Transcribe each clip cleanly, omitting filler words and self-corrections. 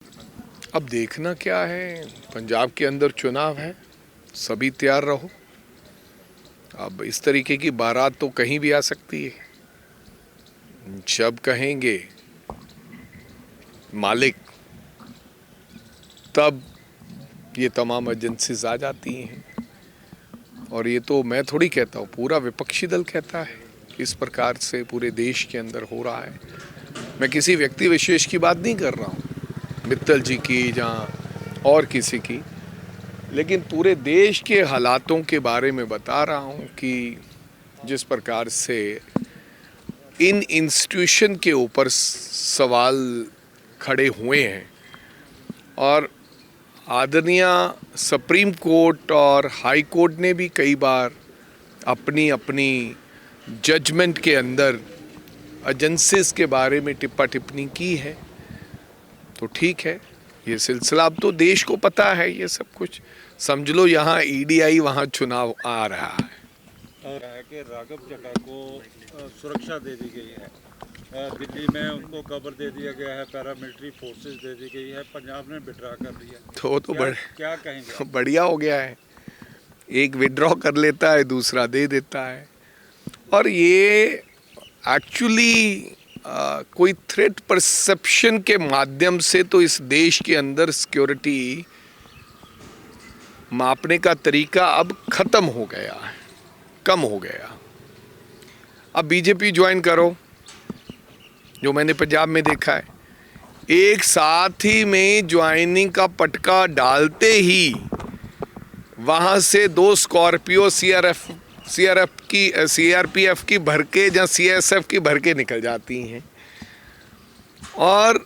अब देखना क्या है, पंजाब के अंदर चुनाव है, सभी तैयार रहो। अब इस तरीके की बारात तो कहीं भी आ सकती है। जब कहेंगे मालिक तब ये तमाम एजेंसीज आ जाती हैं। और ये तो मैं थोड़ी कहता हूँ, पूरा विपक्षी दल कहता है कि इस प्रकार से पूरे देश के अंदर हो रहा है। मैं किसी व्यक्ति विशेष की बात नहीं कर रहा हूँ, मित्तल जी की जहाँ और किसी की, लेकिन पूरे देश के हालातों के बारे में बता रहा हूँ कि जिस प्रकार से इन इंस्टीट्यूशन के ऊपर सवाल खड़े हुए हैं और आदरणीय सुप्रीम कोर्ट और हाई कोर्ट ने भी कई बार अपनी अपनी जजमेंट के अंदर एजेंसीज के बारे में टिप्पा टिप्पणी की है। तो ठीक है, ये सिलसिला अब तो देश को पता है। ये सब कुछ समझ लो, यहाँ ईडी आई, वहाँ चुनाव आ रहा है। और है कि राघव चड्ढा को सुरक्षा दे दी गई है, दिल्ली में उनको कवर दे दिया गया है, पैरामिलिट्री फोर्सेस दे दी गई है, पंजाब ने विड्रॉ कर दिया। तो क्या कहेंगे? बढ़िया हो गया है। एक विड्रॉ कर लेता है, दूसरा दे देता है। और ये एक्चुअली कोई थ्रेट परसेप्शन के माध्यम से तो इस देश के अंदर सिक्योरिटी मापने का तरीका अब खत्म हो गया है, कम हो गया। अब बीजेपी ज्वाइन करो, जो मैंने पंजाब में देखा है, एक साथ ही में ज्वाइनिंग का पटका डालते ही वहां से 2 स्कॉर्पियो सीआरपीएफ की भर के या सीएसएफ की भर के निकल जाती हैं। और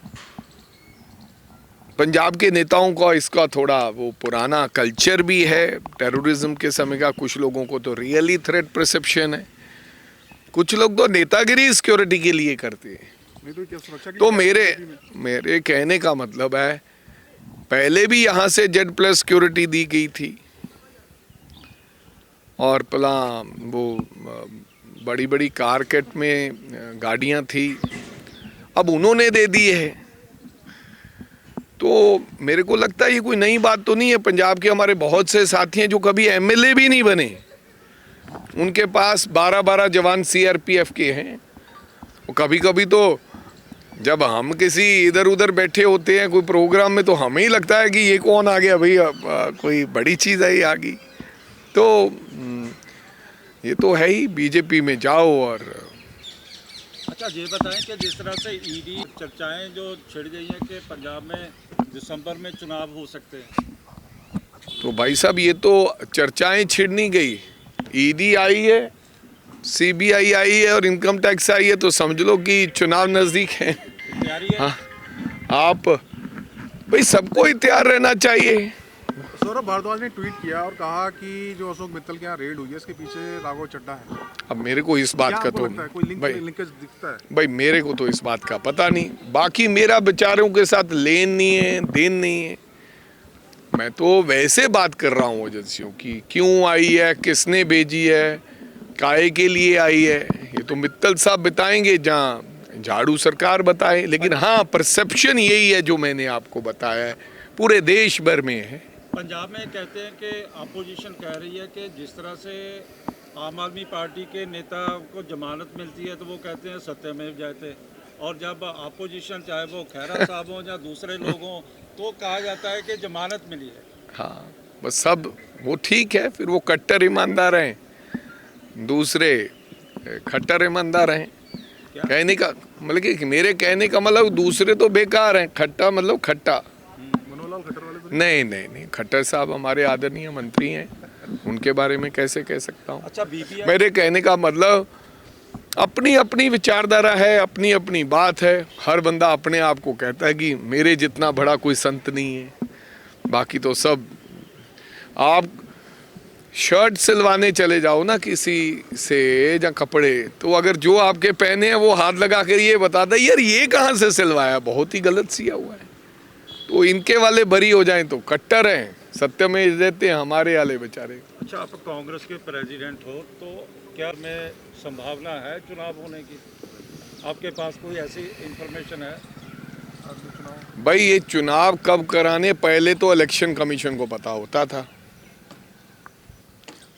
पंजाब के नेताओं का इसका थोड़ा वो पुराना कल्चर भी है, टेररिज्म के समय का। कुछ लोगों को तो रियली थ्रेट परसेप्शन है, कुछ लोग तो नेतागिरी सिक्योरिटी के लिए करते हैं। तो मेरे कहने का मतलब है, पहले भी यहाँ से Z+ सिक्योरिटी दी गई थी और पला वो बड़ी बड़ी कारकेट में गाड़ियाँ थी, अब उन्होंने दे दी है। तो मेरे को लगता है ये कोई नई बात तो नहीं है। पंजाब के हमारे बहुत से साथी हैं जो कभी एमएलए भी नहीं बने, उनके पास 12-12 जवान सीआरपीएफ के हैं। कभी कभी तो जब हम किसी इधर उधर बैठे होते हैं कोई प्रोग्राम में, तो हमें ही लगता है कि ये कौन आ गया भाई, कोई बड़ी चीज़ है ये आ गई। तो ये तो है ही, बीजेपी में जाओ। और अच्छा, ये बताएं कि जिस तरह से ईडी चर्चाएं जो छिड़ गई हैं कि पंजाब में दिसंबर में चुनाव हो सकते हैं, तो भाई साहब, ये तो चर्चाएं छिड़ नहीं गई। ईडी आई है, सीबीआई आई है और इनकम टैक्स आई है, तो समझ लो कि चुनाव नज़दीक है। तैयारी है? हाँ, आप भाई सबको ही तैयार रहना चाहिए। सौरभ भारद्वाज ने ट्वीट किया और कहा कि जो अशोक मित्तल के यहाँ रेड हुई है, इसके पीछे राघव चड्ढा है। अब मेरे को इस बात का तो लिंकेज दिखता है? भाई मेरे को तो इस बात का पता नहीं। बाकी मेरा बेचारों के साथ लेन नहीं है, देन नहीं है। मैं तो वैसे बात कर रहा हूँ एजेंसियों की, क्यों आई है, किसने भेजी है, काहे के लिए आई है, ये तो मित्तल साहब बताएंगे, जहाँ झाड़ू सरकार बताए। लेकिन हाँ, परसेप्शन यही है जो मैंने आपको बताया है, पूरे देश भर में है। पंजाब में कहते हैं कि अपोजिशन कह रही है कि जिस तरह से आम आदमी पार्टी के नेता को जमानत मिलती है तो वो कहते हैं सत्यमेव जयते, और जब अपोजिशन चाहे वो खैरा साहब हों या दूसरे लोग हों तो कहा जाता है कि जमानत मिली है। हाँ, बस सब वो ठीक है, फिर वो कट्टर ईमानदार हैं, दूसरे खट्टर ईमानदार हैं। कहने का मतलब कि मेरे कहने का मतलब दूसरे तो बेकार हैं, खट्टा मतलब खट्टा। मनोहरलाल खट्टर वाले तो नहीं, खट्टर साहब हमारे आदरणीय मंत्री हैं, उनके बारे में कैसे कह सकता हूँ। अच्छा, बीपीआई मेरे कहने का मतलब अपनी अपनी विचारधारा है, अपनी अपनी बात है। हर बंदा अपने आप को कहता है कि मेरे जितना बड़ा कोई संत नहीं है। बाकी तो सब, आप शर्ट सिलवाने चले जाओ ना किसी से या कपड़े, तो अगर जो आपके पहने हैं वो हाथ लगा कर ये बताता है यार ये कहाँ से सिलवाया, बहुत ही गलत सिया हुआ है। तो इनके वाले बरी हो जाएं तो कट्टर हैं, सत्य में देते हैं हमारे वाले बेचारे। अच्छा, आप कांग्रेस के प्रेसिडेंट हो तो क्या में संभावना है चुनाव होने की? आपके पास कोई ऐसी इंफॉर्मेशन है? चुनाव? भाई ये चुनाव कब कराने पहले तो इलेक्शन कमीशन को पता होता था।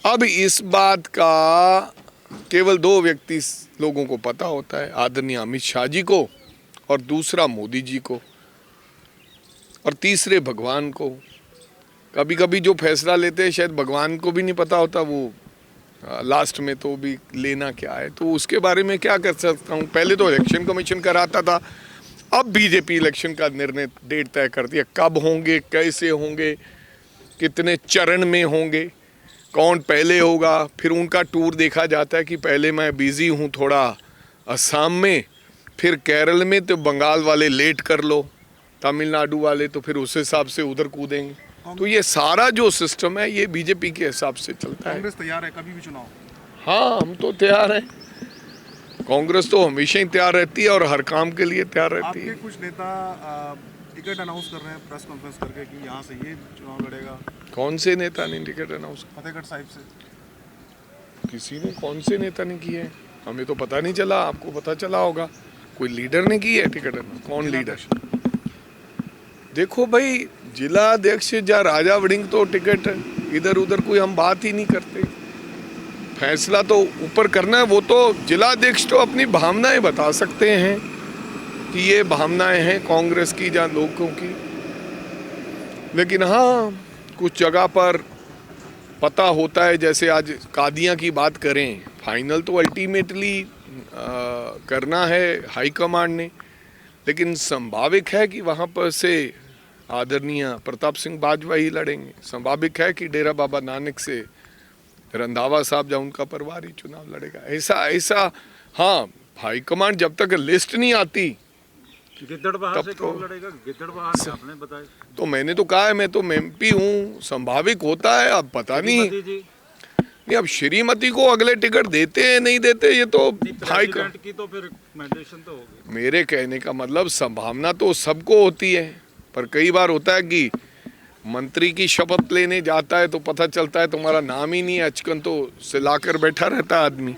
अब इस बात का केवल दो व्यक्ति लोगों को पता होता है, आदरणीय अमित शाह जी को और दूसरा मोदी जी को और तीसरे भगवान को। कभी कभी जो फैसला लेते हैं शायद भगवान को भी नहीं पता होता वो लास्ट में तो भी लेना क्या है, तो उसके बारे में क्या कर सकता हूँ। पहले तो इलेक्शन कमीशन कराता था, अब बीजेपी इलेक्शन का निर्णय डेट तय कर दिया, कब होंगे, कैसे होंगे, कितने चरण में होंगे, कौन पहले होगा। फिर उनका टूर देखा जाता है कि पहले मैं बिजी हूँ थोड़ा असम में, फिर केरल में, तो बंगाल वाले लेट कर लो, तमिलनाडु वाले तो फिर उस हिसाब से उधर कूदेंगे। तो ये सारा जो सिस्टम है ये बीजेपी के हिसाब से चलता है। कांग्रेस तैयार है कभी भी चुनाव? हाँ, हम तो तैयार हैं। कांग्रेस तो हमेशा ही तैयार रहती है और हर काम के लिए तैयार रहती आपके है। कुछ नेता टिकट अनाउंस कर रहे हैं प्रेस कॉन्फ्रेंस करके कि यहाँ से ये चुनाव लड़ेगा। कौन से नेता ने टिकट अनाउंस? फतेहगढ़ साहिब से किसी ने, कौन से नेता ने किए हैं? हमें तो पता नहीं चला, आपको पता चला होगा। कोई लीडर ने की है टिकट अनाउंस? कौन लीडर? देखो भाई, जिला अध्यक्ष या राजा वड़िंग तो टिकट इधर उधर कोई हम बात ही नहीं करते। फैसला तो ऊपर करना है, वो तो जिला अध्यक्ष तो अपनी भावनाएं बता सकते हैं कि ये भावनाएं हैं कांग्रेस की या लोगों की। लेकिन हाँ, कुछ जगह पर पता होता है, जैसे आज कादियां की बात करें, फाइनल तो अल्टीमेटली करना है हाईकमांड ने, लेकिन संभाविक है कि वहाँ पर से आदरणीय प्रताप सिंह बाजवा ही लड़ेंगे। संभाविक है कि डेरा बाबा नानक से रंधावा साहब या उनका परिवार ही चुनाव लड़ेगा। ऐसा हाँ, हाईकमांड जब तक लिस्ट नहीं आती गिद्दड़बाहा से तो कौन लड़ेगा? गिद्दड़बाहा से आपने बताया। तो मैंने तो कहा है, मैं तो एमपी हूँ, संभाविक होता है, अब पता नहीं। जी नहीं, अब श्रीमती को अगले टिकट देते हैं नहीं देते, ये तो प्रेसिडेंट की तो फिर रिकमेंडेशन तो होगी। मेरे कहने का मतलब संभावना तो सबको होती है, पर कई बार होता है कि मंत्री की शपथ लेने जाता है तो पता चलता है तुम्हारा नाम ही नहीं है, अचकन तो सिलाकर बैठा रहता है आदमी।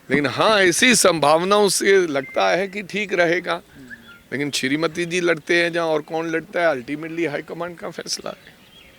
लेकिन हाँ, ऐसी संभावनाओं से लगता है कि ठीक रहेगा। लेकिन श्रीमती जी लड़ते हैं जहाँ और कौन लड़ता है, अल्टीमेटली हाईकमांड का फैसला है।